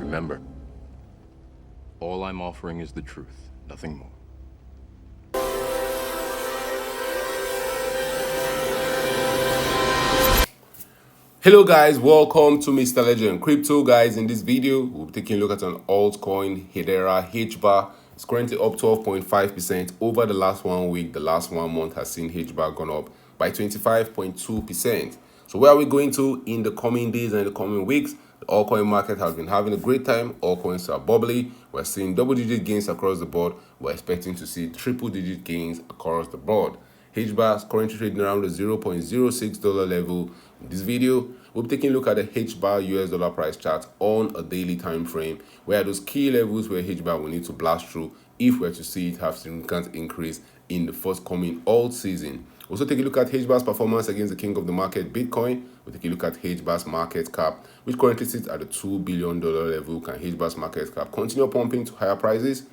Remember, all I'm offering is the truth, nothing more. Hello guys, welcome to Mr. Legend Crypto. Guys, in this video we'll be taking a look at an altcoin, Hedera Hbar. It's currently up 12.5% over the last 1 week. The last 1 month has seen Hbar gone up by 25.2%. So where are we going to in the coming days and the coming weeks? The altcoin market has been having a great time. Altcoins are bubbly. We're seeing double-digit gains across the board. We're expecting to see triple-digit gains across the board. Hbar is currently trading around the $0.06 level. In this video, we'll be taking a look at the Hbar US dollar price chart on a daily time frame, where are those key levels where Hbar will need to blast through if we're to see it have significant increase in the forthcoming alt season. Also take a look at Hbar's performance against the king of the market, Bitcoin. We'll take a look at Hbar's market cap, which currently sits at the $2 billion level. Can Hbar's market cap continue pumping to higher prices?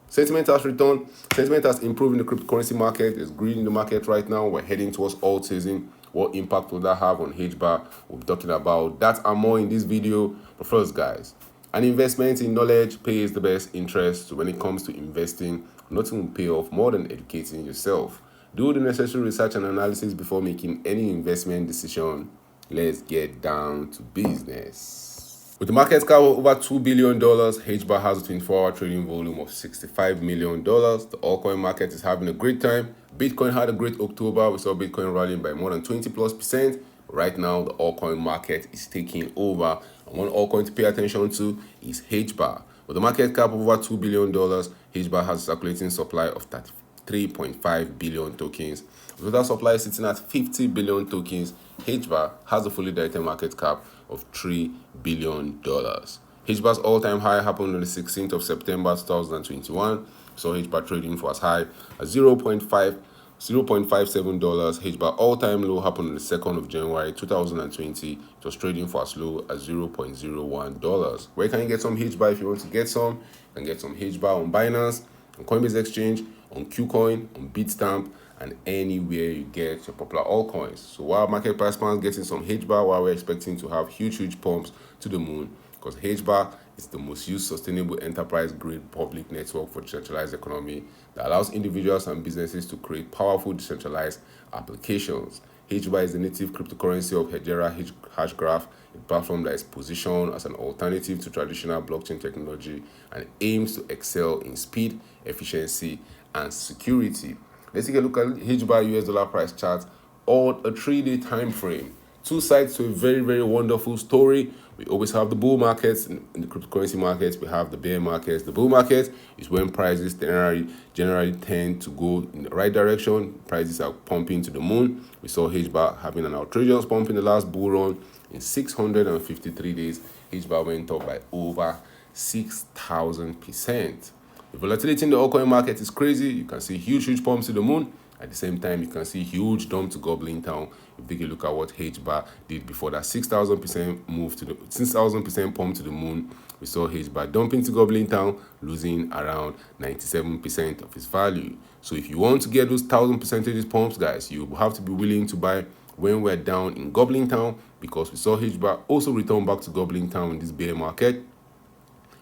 Sentiment has returned. Sentiment has improved in the cryptocurrency market. There's greed in the market right now. We're heading towards alt season. What impact will that have on Hbar? We'll be talking about that and more in this video. But first, guys, an investment in knowledge pays the best interest. So when it comes to investing, nothing will pay off more than educating yourself. Do the necessary research and analysis before making any investment decision. Let's get down to business. With the market cap of over $2 billion, Hbar has a 24-hour trading volume of $65 million. The altcoin market is having a great time. Bitcoin had a great October. We saw Bitcoin rallying by more than 20+%. Right now, the altcoin market is taking over. And one altcoin to pay attention to is Hbar. With the market cap of over $2 billion, Hbar has a circulating supply of 33.5 billion tokens. With that supply sitting at 50 billion tokens, Hbar has a fully diluted market cap of $3 billion. Hbar's all-time high happened on the 16th of September 2021. So Hbar trading for as high as $0.57. Hbar all-time low happened on the 2nd of January 2020. It was trading for as low as $0.01. Where can you get some Hbar if you want to get some? You can get some Hbar on Binance, on Coinbase Exchange, on Qcoin, on Bitstamp, and anywhere you get your popular altcoins. So while market participants getting some Hbar, while we're expecting to have huge pumps to the moon, because Hbar is the most used sustainable enterprise-grade public network for decentralized economy that allows individuals and businesses to create powerful decentralized applications. Hbar is the native cryptocurrency of Hedera Hashgraph, a platform that is positioned as an alternative to traditional blockchain technology and aims to excel in speed, efficiency, and security. Let's take a look at Hbar US dollar price chart on a 3-day time frame. Two sides to a very wonderful story. We always have the bull markets in the cryptocurrency markets. We have the bear markets. The bull market is when prices generally tend to go in the right direction. Prices are pumping to the moon. We saw Hbar having an outrageous pump in the last bull run. In 653 days, Hbar went up by over 6,000%. The volatility in the altcoin market is crazy. You can see huge pumps to the moon. At the same time, you can see huge dump to goblin town. If you take a look at what Hbar did before that 6,000% move to the 6,000% pump to the moon, we saw Hbar dumping to goblin town, losing around 97% of its value. So if you want to get those 1,000% pumps, guys, you have to be willing to buy when we're down in goblin town, because we saw Hbar also return back to goblin town in this bear market.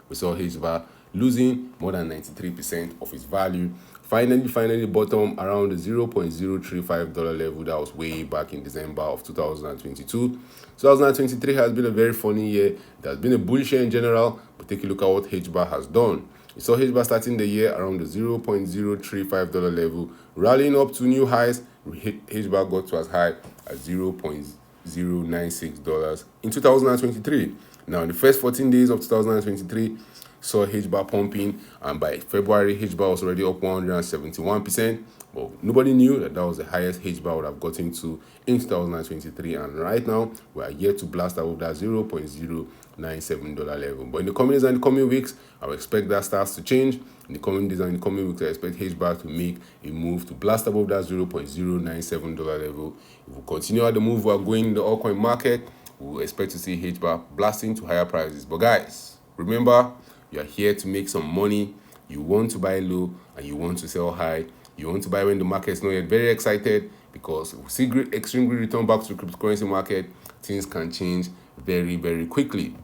We saw Hbar losing more than 93% of its value. Finally bottom around the $0.035 level that was way back in December of 2022. 2023 has been a very funny year. It has been a bullish year in general, but take a look at what Hbar has done. We saw Hbar starting the year around the $0.035 level, rallying up to new highs. Hbar got to as high as $0.096 in 2023. Now, in the first 14 days of 2023, saw Hbar pumping, and by February, Hbar was already up 171%. But nobody knew that was the highest Hbar would have gotten to in 2023. And right now, we are yet to blast above that $0.097 level. But in the coming days and the coming weeks, I will expect that starts to change. In the coming days and the coming weeks, I expect Hbar to make a move to blast above that $0.097 level. If we continue at the move we are going in the altcoin market, we will expect to see Hbar blasting to higher prices. But guys, remember, you are here to make some money. You want to buy low and you want to sell high. You want to buy when the market is not yet very excited, because if we see extreme return back to the cryptocurrency market, things can change very quickly.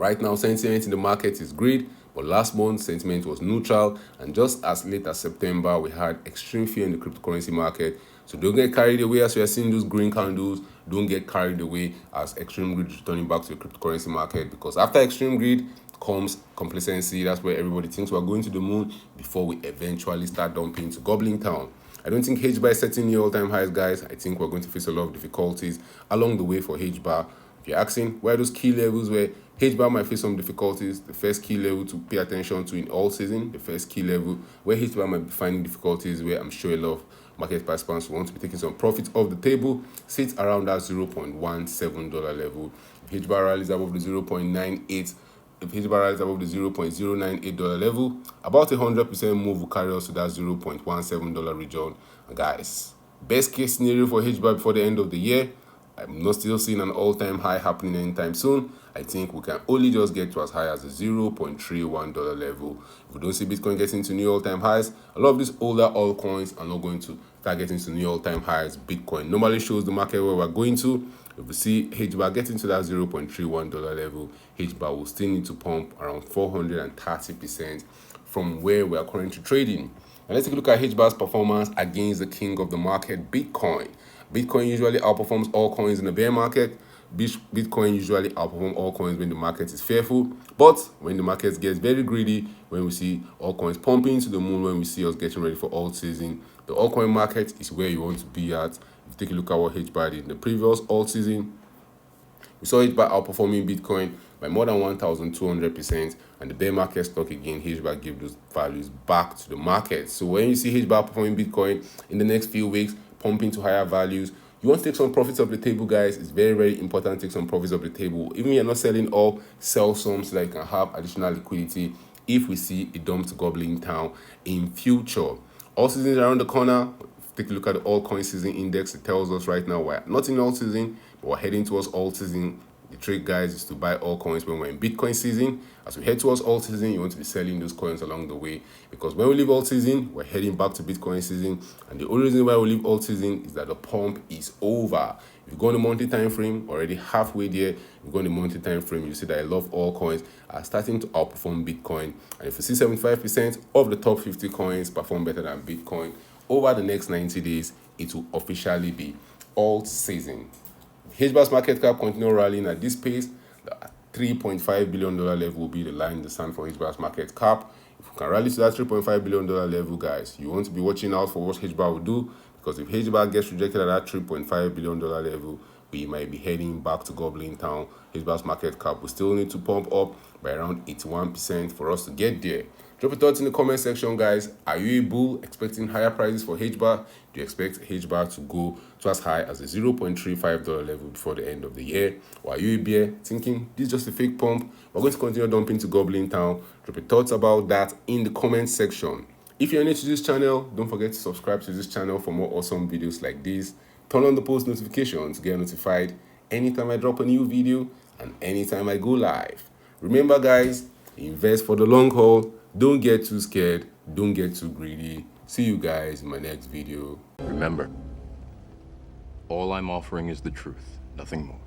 Right now, sentiment in the market is great, but last month sentiment was neutral, and just as late as September, we had extreme fear in the cryptocurrency market. So don't get carried away as we are seeing those green candles. Don't get carried away as extreme greed is returning back to the cryptocurrency market, because after extreme greed comes complacency. That's where everybody thinks we're going to the moon before we eventually start dumping to gobbling town. I don't think Hbar is setting new all-time highs, guys. I think we're going to face a lot of difficulties along the way for Hbar. If you're asking where are those key levels where Hbar might face some difficulties, the first key level to pay attention to in Altseason, the first key level where Hbar might be finding difficulties, where I'm sure a lot of market participants want to be taking some profits off the table, sits around that $0.17 level. If Hbar rallies above the 0.98, if Hbar rallies above the $0.098 level, about 100% move will carry us to that $0.17 region. And guys, best case scenario for Hbar before the end of the year, I'm not still seeing an all-time high happening anytime soon. I think we can only just get to as high as the $0.31 level. If we don't see Bitcoin getting to new all-time highs, a lot of these older altcoins are not going to start getting to new all-time highs. Bitcoin normally shows the market where we're going to. If we see Hbar getting to that $0.31 level, Hbar will still need to pump around 430% from where we are currently trading. Now let's take a look at Hbar's performance against the king of the market, Bitcoin. Bitcoin usually outperforms all coins in the bear market. Bitcoin usually outperforms all coins when the market is fearful. But when the market gets very greedy, when we see all coins pumping to the moon, when we see us getting ready for Altseason, the altcoin market is where you want to be at. If you take a look at what Hbar did in the previous Altseason, we saw Hbar outperforming Bitcoin by more than 1,200%, and the bear market stock again, Hbar gave those values back to the market. So when you see Hbar performing Bitcoin in the next few weeks, pumping to higher values, you want to take some profits off the table, guys. It's very, very important to take some profits off the table. Even if you're not selling all, sell some so that you can have additional liquidity if we see a dump to gobbling town in future. Altseason is around the corner. Take a look at the altcoin season index. It tells us right now we're not in Altseason, but we're heading towards Altseason. The trick, guys, is to buy all coins when we're in Bitcoin season. As we head towards Altseason, you want to be selling those coins along the way, because when we leave Altseason, we're heading back to Bitcoin season. And the only reason why we leave Altseason is that the pump is over. If you go on the monthly time frame, already halfway there, if you go on the monthly time frame, you see that a lot of all coins are starting to outperform Bitcoin. And if you see 75% of the top 50 coins perform better than Bitcoin over the next 90 days, it will officially be Altseason. Hbar's market cap continue rallying at this pace. The $3.5 billion level will be the line in the sand for Hbar's market cap. If you can rally to that $3.5 billion level, guys, you want to be watching out for what Hbar will do, because if Hbar gets rejected at that $3.5 billion level, we might be heading back to gobbling town. Hbar's market cap will still need to pump up by around 81% for us to get there. Drop your thoughts in the comment section, guys. Are you a bull expecting higher prices for Hbar? Do you expect Hbar to go to as high as the $0.35 level before the end of the year? Or are you a bear thinking this is just a fake pump? We're going to continue dumping to gobbling town. Drop your thoughts about that in the comment section. If you're new to this channel, don't forget to subscribe to this channel for more awesome videos like this. Turn on the post notifications to get notified anytime I drop a new video and anytime I go live. Remember, guys, invest for the long haul. Don't get too scared. Don't get too greedy. See you guys in my next video. Remember, all I'm offering is the truth, nothing more.